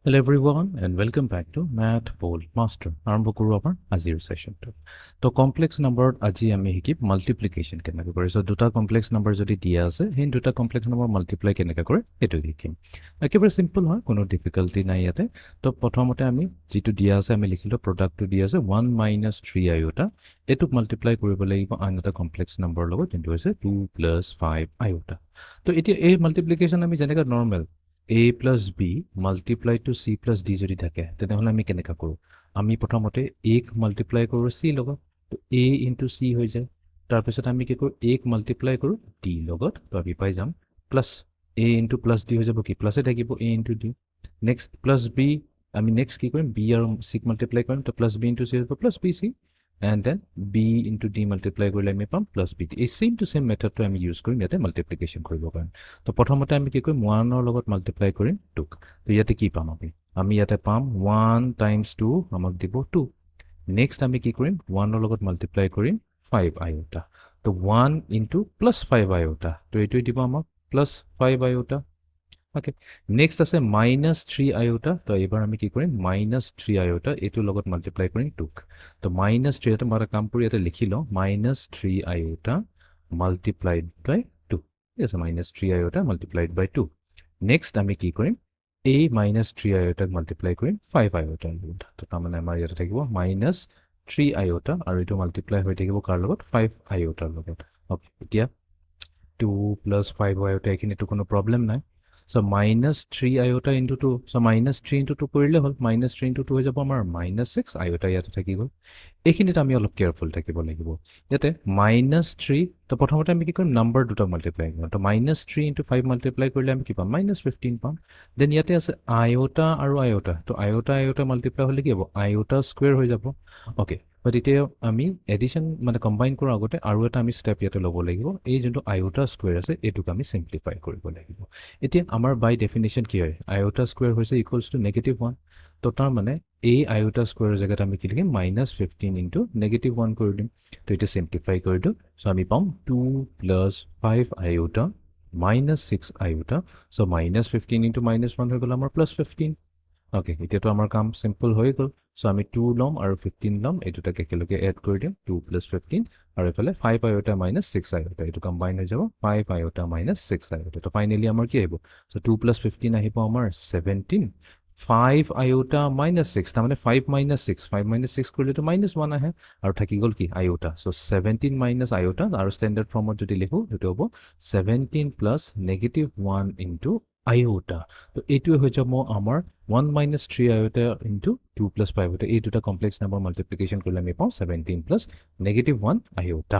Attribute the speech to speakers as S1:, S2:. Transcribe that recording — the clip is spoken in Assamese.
S1: Hello everyone and welcome back to Math Bold Master. আৰম্ভ কৰো আমাৰ আজিৰ সেশনটো। তো কমপ্লেক্স নম্বৰত আজি আমি শিকিম মাল্টিপ্লিকেশন কেনেকৈ কৰে। সো দুটা কমপ্লেক্স নম্বৰ যদি দিয়া আছে সেই দুটা কমপ্লেক্স নম্বৰ মাল্টিপ্লাই কেনেকৈ কৰে এটো শিকিম। একেবাৰে সিম্পল হয়, কোনো ডিফিকাল্টি নাই ইয়াতে। তো প্ৰথমতে আমি যেটো দিয়া আছে আমি লিখিলো প্ৰডাক্টটো দিয়া আছে 1 - 3 আইওটা। এটোক মাল্টিপ্লাই কৰিব লাগিব আন এটা কমপ্লেক্স নম্বৰ লগত যেটো হৈছে 2 + 5 আইওটা। তো এতিয়া এই মাল্টিপ্লিকেশন আমি যেনেকৈ নৰমাল a plus b multiplied to c plus d যদি থাকে তেনেহলে আমি কেনেকা কৰো আমি প্ৰথমতে a ক মাল্টিপ্লাই কৰো c লগত তো a into c হৈ যায় তাৰ পিছত আমি কি কৰো a ক মাল্টিপ্লাই কৰো d লগত তো আমি পাই যাম plus a into plus d হৈ যাব কি প্লাসে থাকিব a into d next plus b আমি নেক্সট কি কৰিম b আৰু c ক মাল্টিপ্লাই কৰিম তো প্লাস b into c হ'ব plus bc and then b into d multiply কৰিলে আমি পাম plus b এই same to same method to আমি ইউজ কৰিম ইয়াতে মাল্টিপ্লিকেশন কৰিব কাৰণে তো প্ৰথমতে আমি কি কৰিম 1 ৰ লগত মাল্টিপ্লাই কৰিম 2 তো ইয়াতে কি পাম আমি ইয়াতে পাম 1 times 2 আমাক দিব 2 নেক্সট আমি কি কৰিম 1 ৰ লগত মাল্টিপ্লাই কৰিম 5 আইওটা তো 1 into plus 5 আইওটা তো এইটোই দিব আমাক plus 5 আইওটা Okay. Next আছে -3 iota. তো এবাৰ আমি কি কৰিম -3 iota এটো লগত মাল্টিপ্লাই কৰিম 2 তো -3 এটা মাৰা কাম কৰি এটা লিখি ল -3 iota multiplied by 2 ঠিক আছে -3 iota multiplied by 2 নেক্সট আমি কি কৰিম এই -3 iota মাল্টিপ্লাই কৰিম 5 iota লগত তো তাৰমানে আমাৰ ইয়াতে থাকিব -3 iota আৰু এটো মাল্টিপ্লাই হৈ থাকিব কাৰ লগত 5 iota লগত ওকে এতিয়া 2 + 5 iota এখিনিটো কোনো প্ৰবলেম নাই So -3 iota into 2. So -3 into 2 কৰিলে হল -3 into 2 হৈ যাব আমাৰ -6 iota ইয়াতে থাকি গল এইখিনিত আমি অলপ কেয়াৰফুল থাকিব লাগিব ইয়াতে -3 তো প্ৰথমতে আমি কি কৰিম নাম্বাৰ দুটা মাল্টিপ্লাই কৰিম তো -3 into 5 মাল্টিপ্লাই কৰিলে আমি কি পাম -15 পাম দেন ইয়াতে আছে iota আৰু iota তো iota মাল্টিপ্লাই হলে কি হ'ব iota স্কয়াৰ হৈ যাব ওকে বাট এতিয়া আমি এডিশন মানে কম্বাইন কৰাৰ আগতে আৰু এটা আমি স্টেপ ইয়াতে ল'ব লাগিব এই যোনটো iota স্কয়াৰ আছে এটোক আমি সিম্পলিফাই কৰিব লাগিব এতিয়া আমাৰ বাই ডেফিনিশন কি হয় iota স্কয়াৰ হৈছে ইকুৱেলস টু -1 তো তাৰ মানে এই iota স্কয়াৰৰ জায়গাত আমি কি লিখিম -15 into -1 কৰি দিম তো এটা সিম্পলিফাই কৰি দিও সো আমি পাম 2 + 5 iota -6 iota সো -15 into -1 হৈ গল আমাৰ +15 ওকে এতিয়াতো আমাৰ কাম সিম্পল হৈ গল সো আমি 2 লম আৰু 15 লম এটোটাকে একেলগে এড কৰি দিম 2 + 15 আৰু এফালে 5 iota -6 iota এটো কম্বাইন হৈ যাব 5 iota -6 iota তো ফাইনালি আমাৰ কি আহিব সো 2 + 15 আহিব আমাৰ 17 5 iota -6 তাৰ মানে 5 - 6 কৰিলে তো -1 আহে আৰু থাকি গল কি iota সো 17 - iota আৰু স্ট্যান্ডার্ড ফর্মত যদি লিখো এটো হ'ব 17 + -1 into iota তো এইটোৱে হৈ যাব আমাৰ 1 - 3 iota into 2 + 5 iota এই দুটা কমপ্লেক্স নম্বৰ মাল্টিপ্লিকেশন কৰিলে আমি পাওঁ 17 + -1 iota